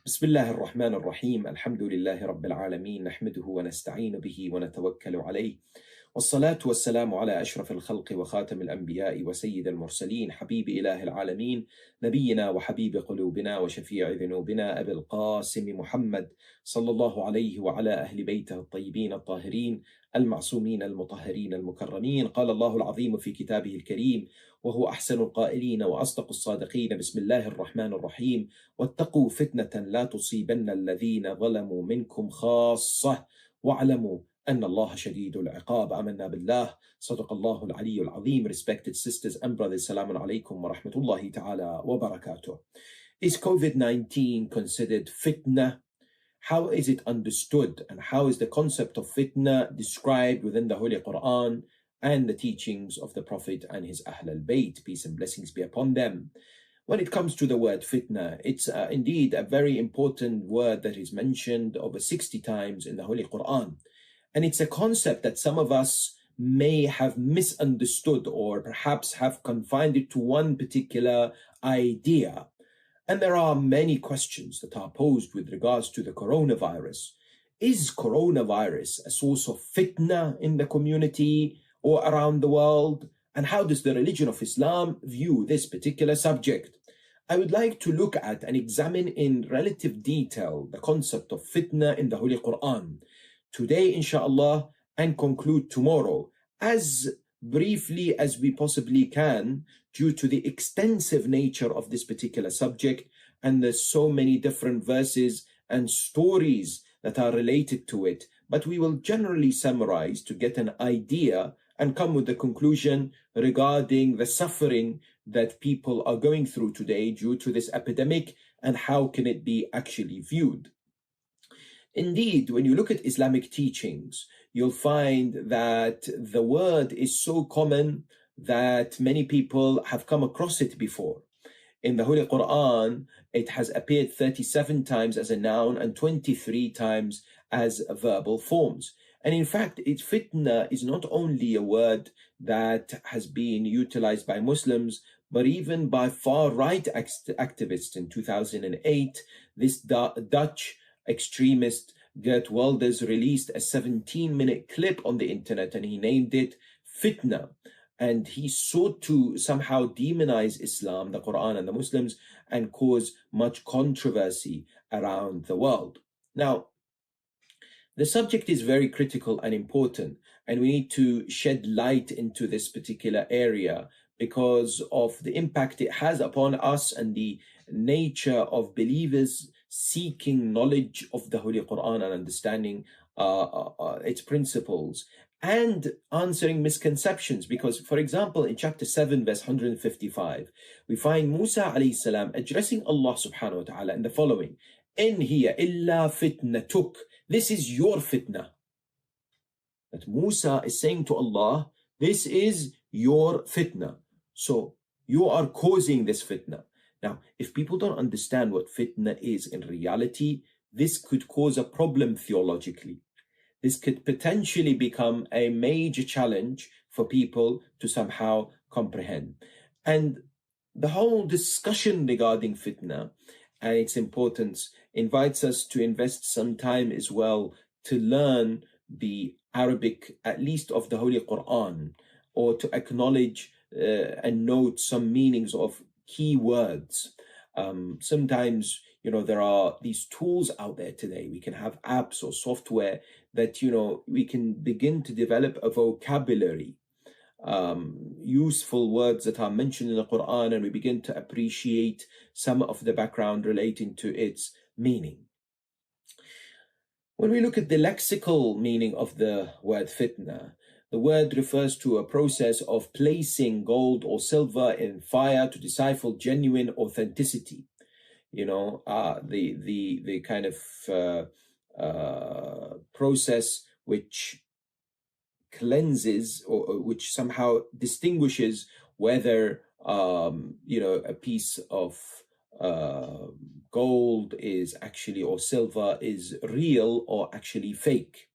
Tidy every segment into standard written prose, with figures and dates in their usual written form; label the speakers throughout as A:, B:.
A: بسم الله الرحمن الرحيم الحمد لله رب العالمين نحمده ونستعين به ونتوكل عليه والصلاة والسلام على أشرف الخلق وخاتم الأنبياء وسيد المرسلين حبيب إله العالمين نبينا وحبيب قلوبنا وشفيع ذنوبنا أبي القاسم محمد صلى الله عليه وعلى أهل بيته الطيبين الطاهرين المعصومين المطهرين المكرمين. قال الله العظيم في كتابه الكريم وهو أحسن القائلين وأصدق الصادقين: بسم الله الرحمن الرحيم واتقوا فتنة لا تصيبن الذين ظلموا منكم خاصة واعلموا أن الله شديد العقاب. آمنا بالله. صدق الله العلي العظيم. Respected sisters and brothers, Salamun alaikum wa rahmatullahi ta'ala wa barakatuh. Is COVID-19 considered fitna? How is it understood, and how is the concept of fitna described within the Holy Quran and the teachings of the Prophet and his Ahl al-Bayt, peace and blessings be upon them? When it comes to the word fitna, it's indeed a very important word that is mentioned over 60 times in the Holy Quran. And it's a concept that some of us may have misunderstood or perhaps have confined it to one particular idea. And there are many questions that are posed with regards to the coronavirus. Is coronavirus a source of fitna in the community or around the world? And how does the religion of Islam view this particular subject? I would like to look at and examine in relative detail the concept of fitna in the Holy Quran today, inshallah, and conclude tomorrow as briefly as we possibly can, due to the extensive nature of this particular subject, and there's so many different verses and stories that are related to it. But we will generally summarize to get an idea and come with the conclusion regarding the suffering that people are going through today due to this epidemic, and how can it be actually viewed. Indeed, when you look at Islamic teachings, you'll find that the word is so common that many people have come across it before. In the Holy Quran, it has appeared 37 times as a noun and 23 times as verbal forms. And in fact, fitna is not only a word that has been utilized by Muslims, but even by far-right activists. In 2008, this Dutch extremist Geert Wilders released a 17-minute clip on the internet, and he named it Fitna. And he sought to somehow demonize Islam, the Quran, and the Muslims, and cause much controversy around the world. Now, the subject is very critical and important, and we need to shed light into this particular area because of the impact it has upon us and the nature of believers seeking knowledge of the Holy Quran and understanding its principles and answering misconceptions. Because, for example, in chapter 7, verse 155, we find Musa alayhi salam addressing Allah subhanahu wa ta'ala in the following: In hiya illa fitnatuk. This is your fitna. That Musa is saying to Allah, this is your fitna. So you are causing this fitna. Now, if people don't understand what fitna is in reality, this could cause a problem theologically. This could potentially become a major challenge for people to somehow comprehend. And the whole discussion regarding fitna and its importance invites us to invest some time as well to learn the Arabic, at least of the Holy Quran, or to acknowledge and note some meanings of key words. Sometimes, there are these tools out there today. We can have apps or software that, we can begin to develop a vocabulary, useful words that are mentioned in the Quran, and we begin to appreciate some of the background relating to its meaning. When we look at the lexical meaning of the word fitna, the word refers to a process of placing gold or silver in fire to decipher genuine authenticity. The kind of process which cleanses or which somehow distinguishes whether a piece of gold is actually, or silver is real or actually fake.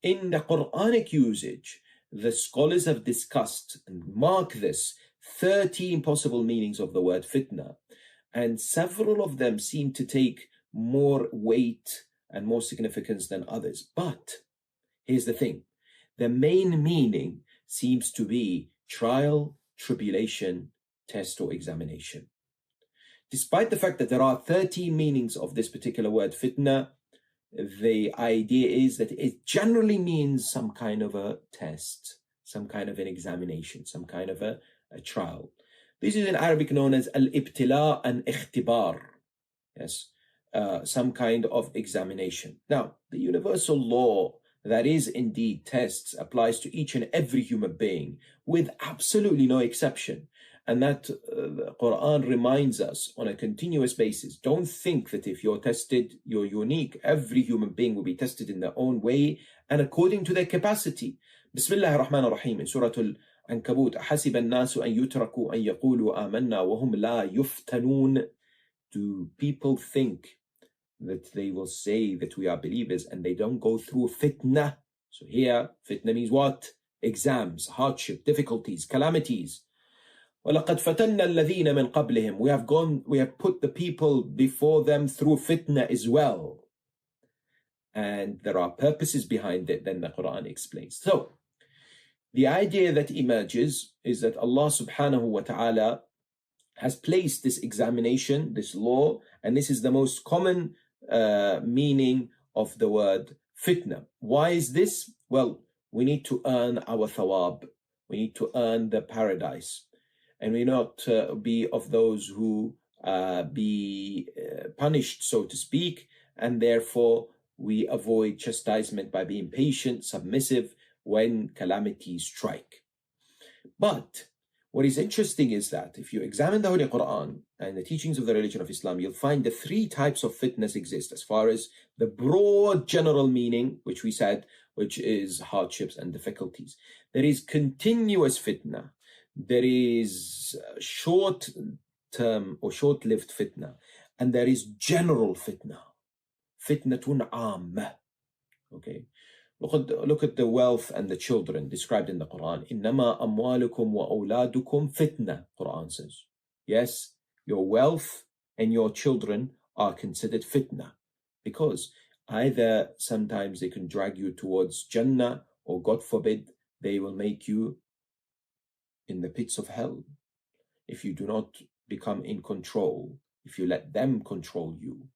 A: In the Quranic usage, the scholars have discussed and mark this 13 possible meanings of the word fitna, and several of them seem to take more weight and more significance than others. But here's the thing. The main meaning seems to be trial, tribulation, test, or examination. Despite the fact that there are 13 meanings of this particular word, fitna, the idea is that it generally means some kind of a test, some kind of an examination, some kind of a trial. This is in Arabic known as al-ibtila and ikhtibar. Yes, some kind of examination. Now, the universal law that is indeed tests applies to each and every human being with absolutely no exception. And that the Quran reminds us on a continuous basis. Don't think that if you're tested, you're unique. Every human being will be tested in their own way and according to their capacity. Bismillah ar-Rahman ar-Rahim in Surah Al-Ankabut. حَسِبَ النَّاسُ أَن يُتْرَكُوا أَن يَقُولُوا آمَنَّا وَهُمْ لَا يُفْتَنُونَ. Do people think that they will say that we are believers and they don't go through fitna? So here, fitna means what? Exams, hardship, difficulties, calamities. وَلَقَدْ فَتَنَّا الَّذِينَ مِنْ قَبْلِهِمْ. We have put the people before them through fitna as well. And there are purposes behind it, then the Quran explains. So, the idea that emerges is that Allah subhanahu wa ta'ala has placed this examination, this law, and this is the most common meaning of the word fitna. Why is this? Well, we need to earn our thawab. We need to earn the paradise. And we not be of those who be punished, so to speak, and therefore we avoid chastisement by being patient, submissive when calamities strike. But what is interesting is that if you examine the Holy Quran and the teachings of the religion of Islam, you'll find the three types of fitness exist as far as the broad general meaning, which we said, which is hardships and difficulties. There is continuous fitna. There is short-term or short-lived fitna. And there is general fitna. Fitnatun amma. Okay. Look at the wealth and the children described in the Quran. إِنَّمَا أَمْوَالُكُمْ وَأَوْلَادُكُمْ fitna, Quran says. Yes, your wealth and your children are considered fitna. Because either sometimes they can drag you towards Jannah, or God forbid, they will make you in the pits of hell. If you do not become in control, if you let them control you.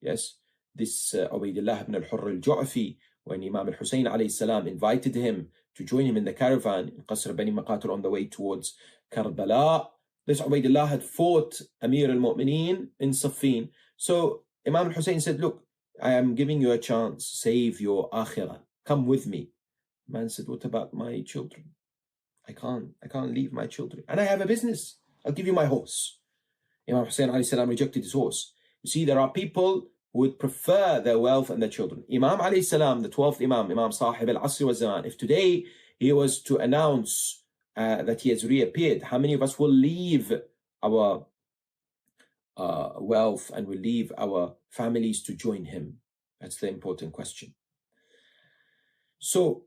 A: Yes, this Ubaydullah ibn al-Hurr al-Ju'fi, when Imam al-Hussein alayhi salam invited him to join him in the caravan in Qasr Bani Maqatil on the way towards Karbala, this Ubaydullah had fought Amir al-Mu'mineen in Siffin. So Imam al-Hussein said, look, I am giving you a chance, save your akhirah, come with me. The man said, what about my children? I can't leave my children. And I have a business. I'll give you my horse. Imam Hussein alayhi salam rejected his horse. You see, there are people who would prefer their wealth and their children. Imam alayhi salam, the 12th Imam, Imam Sahib al-Asr wa Zaman, if today he was to announce that he has reappeared, how many of us will leave our wealth and will leave our families to join him? That's the important question. So,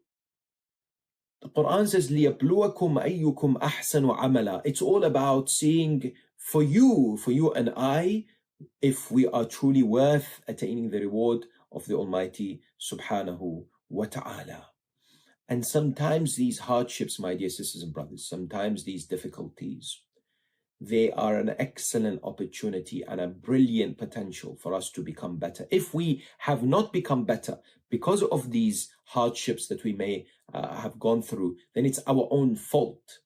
A: the Quran says, لِيَبْلُوَكُمْ أَيُّكُمْ أَحْسَنُ عَمَلًا. It's all about seeing for you and I, if we are truly worth attaining the reward of the Almighty subhanahu wa ta'ala. And sometimes these hardships, my dear sisters and brothers, sometimes these difficulties, they are an excellent opportunity and a brilliant potential for us to become better. If we have not become better because of these hardships that we may have gone through, then it's our own fault.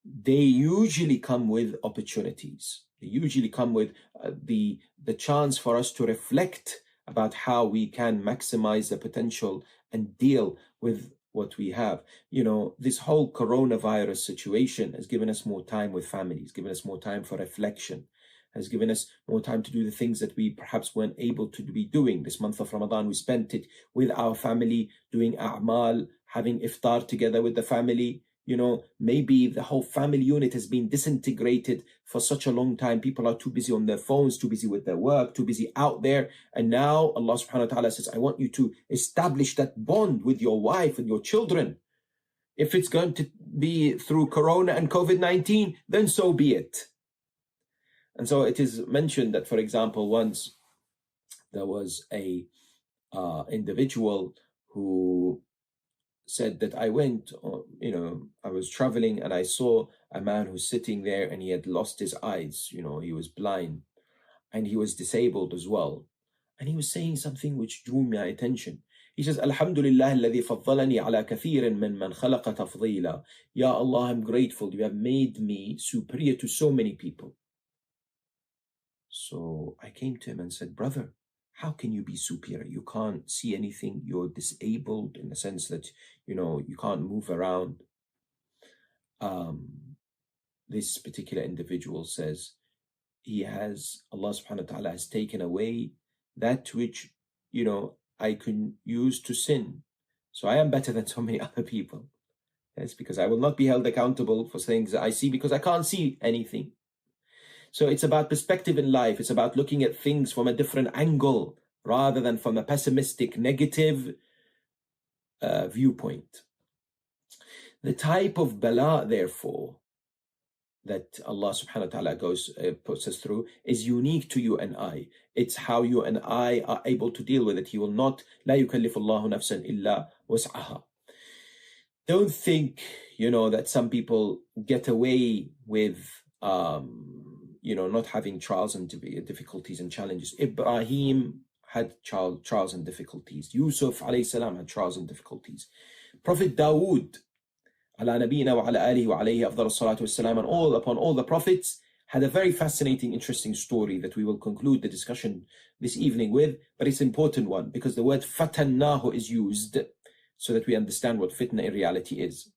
A: They usually come with opportunities. They usually come with the chance for us to reflect about how we can maximize the potential and deal with what we have. You know, this whole coronavirus situation has given us more time with families, given us more time for reflection, has given us more time to do the things that we perhaps weren't able to be doing. This month of Ramadan, we spent it with our family, doing a'mal, having iftar together with the family. You know, maybe the whole family unit has been disintegrated for such a long time. People are too busy on their phones, too busy with their work, too busy out there. And now Allah subhanahu wa ta'ala says, I want you to establish that bond with your wife and your children. If it's going to be through Corona and COVID-19, then so be it. And so it is mentioned that, for example, once There was a individual who said that I went, I was traveling and I saw a man who's sitting there and he had lost his eyes, he was blind and he was disabled as well. And he was saying something which drew my attention. He says, Alhamdulillah alladhi faddalani ala kathirin man khalaqa tafdila. Ya Allah, I'm grateful. You have made me superior to so many people. So I came to him and said, brother, how can you be superior? You can't see anything. You're disabled in the sense that, you can't move around. This particular individual says, Allah subhanahu wa ta'ala has taken away that which, I can use to sin. So I am better than so many other people. Yes, because I will not be held accountable for things that I see because I can't see anything. So it's about perspective in life. It's about looking at things from a different angle rather than from a pessimistic, negative viewpoint. The type of bala, therefore, that Allah subhanahu wa ta'ala puts us through is unique to you and I. It's how you and I are able to deal with it. He will not, لا يكلف الله نفسا إلا وسعها. Don't think, that some people get away with, not having trials and difficulties and challenges. Ibrahim had trials and difficulties. Yusuf alayhi salam had trials and difficulties. Prophet Dawood, ala nabiyina wa ala alihi wa alayhi afdal salatu wassalam, and upon all the prophets, had a very fascinating, interesting story that we will conclude the discussion this evening with, but it's an important one because the word fatannahu is used so that we understand what fitna in reality is.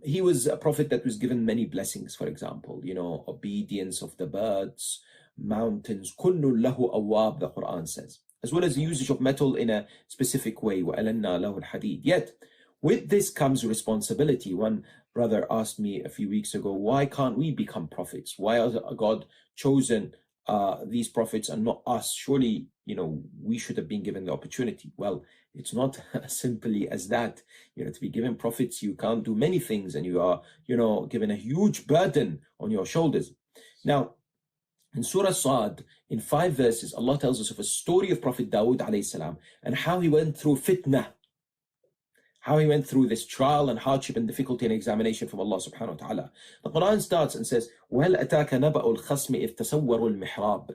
A: He was a prophet that was given many blessings, for example, obedience of the birds, mountains, kullun lahu awwab, the Quran says, as well as the usage of metal in a specific way, وَأَلَنَّا لَهُ الْحَدِيدِ. Yet, with this comes responsibility. One brother asked me a few weeks ago, why can't we become prophets? Why has God chosen these prophets and not us? Surely, we should have been given the opportunity. Well, it's not as simply as that. To be given prophets, you can't do many things and you are, given a huge burden on your shoulders. Now, in Surah Sad, in 5 verses, Allah tells us of a story of Prophet Dawood alayhi salam and how he went through fitna, how he went through this trial and hardship and difficulty and examination from Allah subhanahu wa ta'ala. The Quran starts and says, وَهَلْ أَتَاكَ نَبَأُ الْخَصْمِ إِذْ تَصَوَّرُوا الْمِحْرَابِ.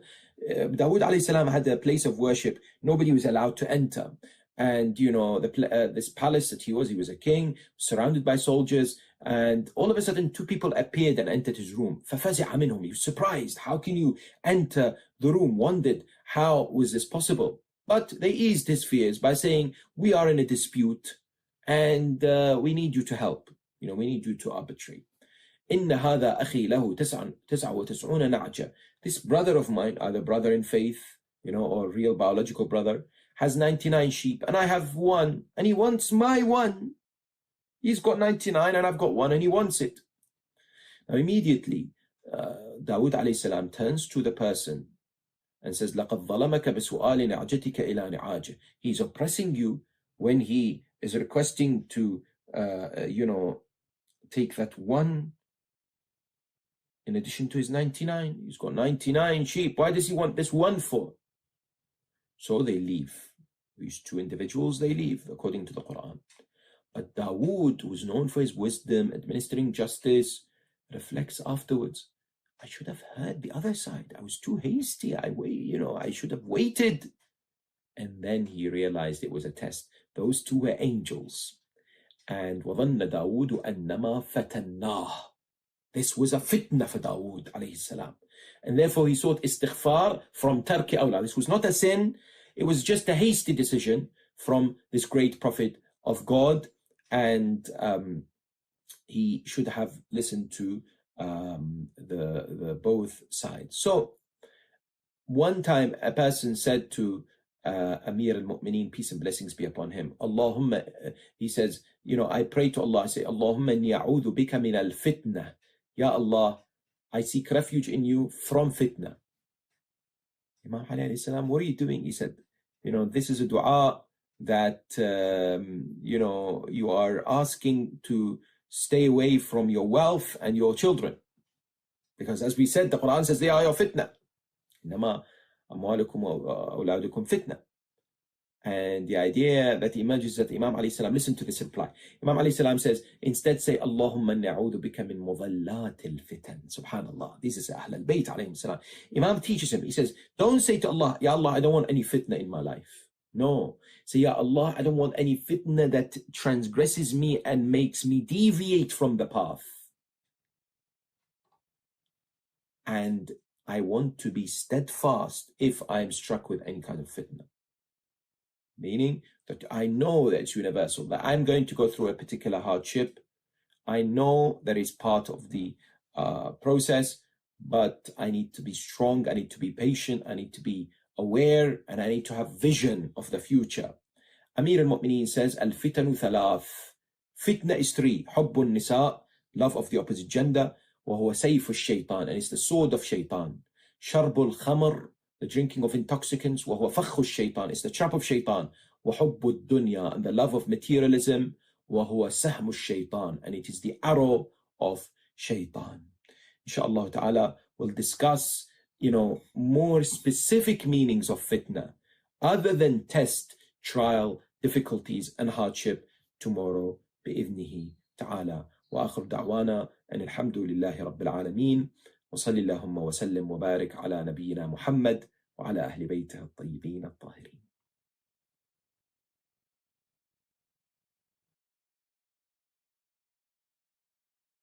A: Dawood alayhi salam had a place of worship. Nobody was allowed to enter. And, this palace that he was a king, surrounded by soldiers. And all of a sudden, 2 people appeared and entered his room. فَفَزِعَ مِنْهُمْ. He was surprised. How can you enter the room? Wondered, how was this possible? But they eased his fears by saying, we are in a dispute and we need you to help. We need you to arbitrate. إِنَّ هَذَا أَخِي لَهُ 99 نَعْجَةً. This brother of mine, either brother in faith, or real biological brother, has 99 sheep and I have 1 and he wants my 1. He's got 99 and I've got 1 and he wants it. Now immediately, Dawood alayhi salam turns to the person and says, لَقَدْ ظَلَمَكَ بِسُؤَالِ نَعْجَتِكَ إِلَى نِعَاجِهِ. He's oppressing you when he is requesting to, take that 1 in addition to his 99. He's got 99 sheep. Why does he want this 1 for? So they leave. These 2 individuals, they leave, according to the Quran. But Dawood, who was known for his wisdom, administering justice, reflects afterwards, I should have heard the other side. I was too hasty. I should have waited. And then he realized it was a test. Those 2 were angels. And وَظَنَّ دَاوُودُ أَنَّمَا فَتَنَّاهُ. This was a fitna for Dawood alayhi salam. And therefore he sought istighfar from tarki awla. This was not a sin. It was just a hasty decision from this great prophet of God. And he should have listened to the both sides. So one time a person said to Amir al-Mu'mineen, peace and blessings be upon him, Allahumma, he says, I pray to Allah, I say, Allahumma inni a'udhu bika min al-fitna. Ya Allah, I seek refuge in you from fitna. Imam Ali alayhi salam, what are you doing? He said, this is a dua that, you are asking to stay away from your wealth and your children. Because as we said, the Quran says they are your fitna. إنما أموالكم وأولادكم فتنة. And the idea that emerges that Imam alayhi salam, listen to this reply. Imam alayhi salam says, instead say, Allahumma na'udhu bika min mudhallatil fitan. Subhanallah. This is Ahl al-Bayt alayhi salam. Imam teaches him, he says, don't say to Allah, Ya Allah, I don't want any fitna in my life. No. Say, Ya Allah, I don't want any fitna that transgresses me and makes me deviate from the path. And I want to be steadfast if I am struck with any kind of fitna. Meaning that I know that it's universal, that I'm going to go through a particular hardship. I know that is part of the process, but I need to be strong, I need to be patient, I need to be aware, and I need to have vision of the future. Amir al-Mu'mineen says, Al-fitanu thalath. Fitna is three. Hubbun nisa, love of the opposite gender. وهو سيف الشيطان, and it's the sword of shaitan. Sharbul khamr, the drinking of intoxicants. وهو فخ الشيطان, it's the trap of shaitan. وحب الدنيا, and the love of materialism. وهو سهم الشيطان, and it is the arrow of shaitan. Inshallah ta'ala, we'll discuss, more specific meanings of fitna, other than test, trial, difficulties, and hardship tomorrow, بإذنه ta'ala. وآخر دعوانا أن الحمد لله رب العالمين وصل اللهم وسلم وبارك على نبينا محمد وعلى أهل بيته الطيبين الطاهرين.